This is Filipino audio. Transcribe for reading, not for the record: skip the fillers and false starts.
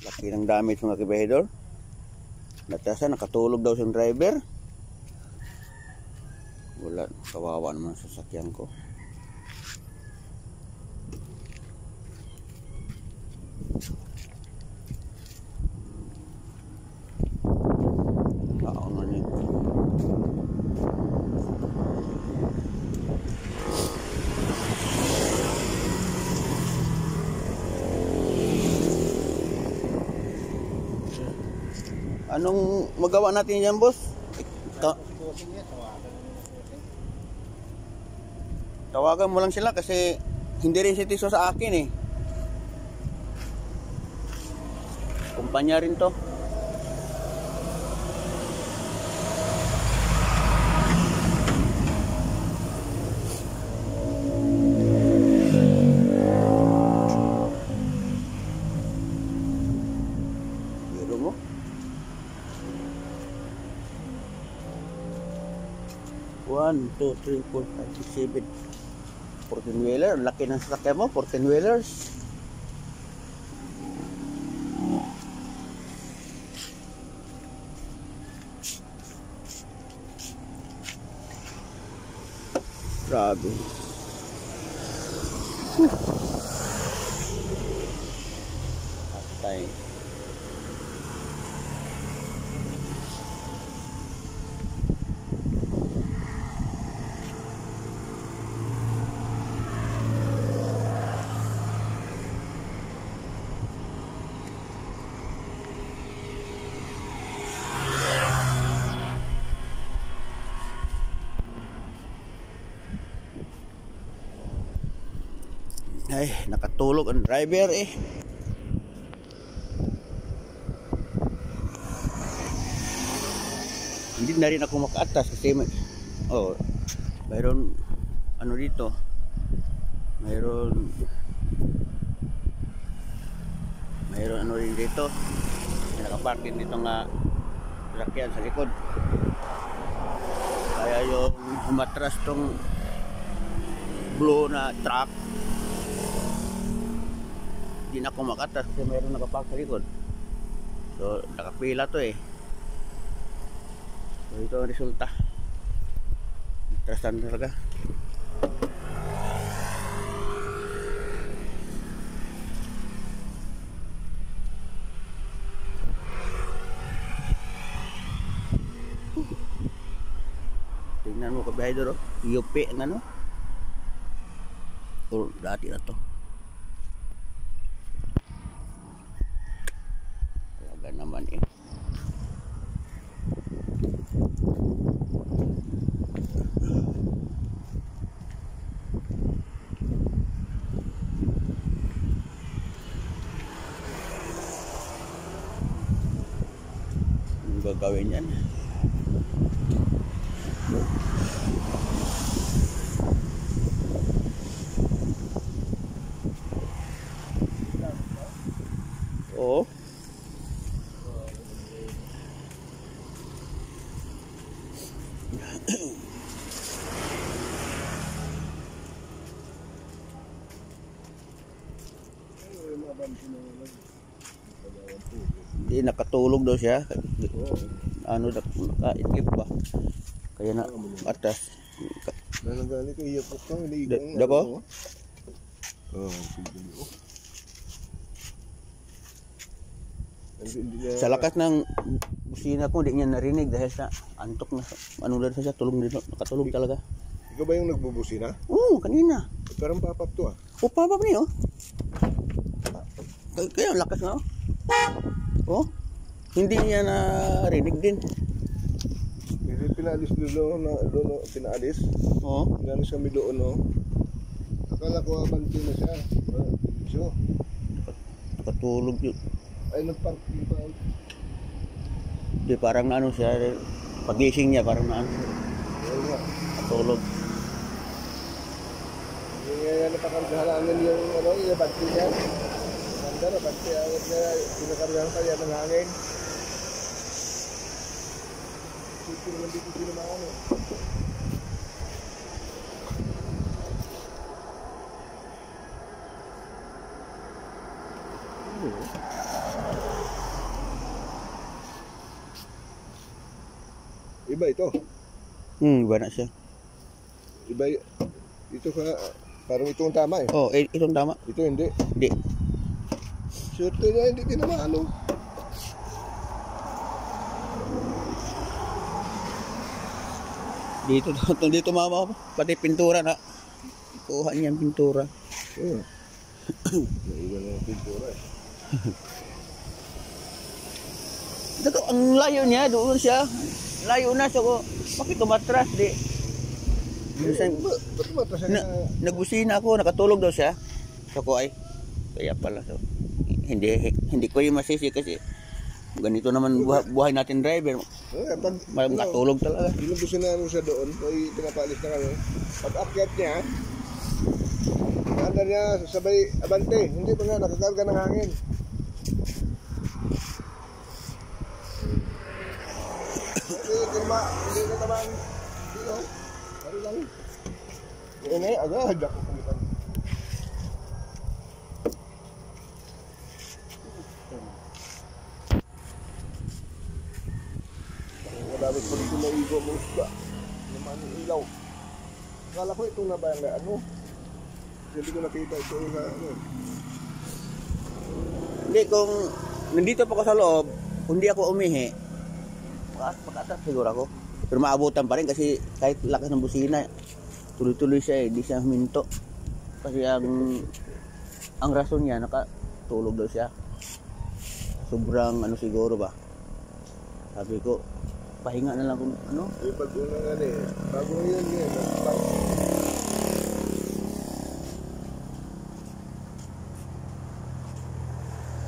Laki ng damage mga kabahidor. Natasa, nakatulog daw siyang driver. Wala, kawawa naman sa sasakyan ko. Anong magawa natin yan, boss? Tawagan mo lang sila kasi hindi rin si Tiso sa akin eh. Kumpanya rin to. Biro mo. 1, 2, 3, 4, 5, 6, 7. 14-wheeler. Laki ng sasakyan mo, 14-wheelers. Grabe. Patay. Ay, nakatulog ang driver eh. Hindi na rin ako makaatas kasi mayroon ano dito. Mayroon ano rin dito. Nakaparking dito nga sasakyan sa likod. Kaya yung humatras tong blue na truck, hindi na ako makatas kasi mayroon nakapark sa likod. So nakapila to eh. So ito ang resulta. Trasan talaga. Tingnan mo kabahidor, UP ang ano. Or dati na to. Talaga naman eh. Anong gagawin yan? Oo. Hindi, nakatulog daw siya. Ano, nakaidlip ba? Kaya na atas. Nanagali ko iya po ka. Dako? Sa lakas ng busina ko, hindi niya narinig dahil sa antok na. Ano lang siya, tulog dito. Nakatulog talaga. Ikaw ba yung nagbubusina? Oo, kanina. Parang papap to ah. O, papap niyo. Kaya lakas nga. Oh, hindi niya narinig din. Kasi pinaalis doon, pinaalis. Oo. Pinaalis kami doon, no. Akala ko abanti na siya. So, nakatulog yun. ay nagparking pa. Di, parang ano siya, pagising niya, parang ano. Ayun nga. Nakatulog. Yung napakargahalangan yung ano, yung abanti niya. Ganda na, abanti. Agad niya, pinakargahan pa yan ng hangin. Dito naman dito sinamaan eh. Iba ito. Iba na siya. Iba ito ka parang itong tama eh. Oh, itong tama. Ito hindi. Hindi. Swerte niya hindi tinamaan oh. Dito mama, pati pintura na. Kuha niya ang pintura. Naiwan na yung pintura eh. Dito, ang layo niya, doon siya. Layo na, so bakit tumatras, di? Ba't matras siya? Nagusina ako, nakatulog daw siya. So ko ay, kaya pala. So, hindi ko yung masisi kasi ganito naman buhay natin driver. Makatulog talaga. Inubusin na siya doon, ay pinapalis na kami. Pag akyat niya, naandar niya sabay abante, hindi pa nga nakakarga ng hangin. Hindi na naman dito. Ano lang. Ini agad ako kumitan. Dapat po dito na igo mo isda. Naman yung ilaw. Akala ko ito na ba yung ano? Hindi ko nakita ito sa ano. Hindi, kung nandito pa ako sa loob, kung hindi ako umihi, makatas siguro ako. Pero maabutan pa rin kasi kahit lakas ng busina, tuloy-tuloy siya eh, hindi siya huminto. Kasi ang rason niya, nakatulog daw siya. Sobrang ano siguro ba. Sabi ko, pahinga na lang kung ano. Bago na nga eh. Bago yun eh.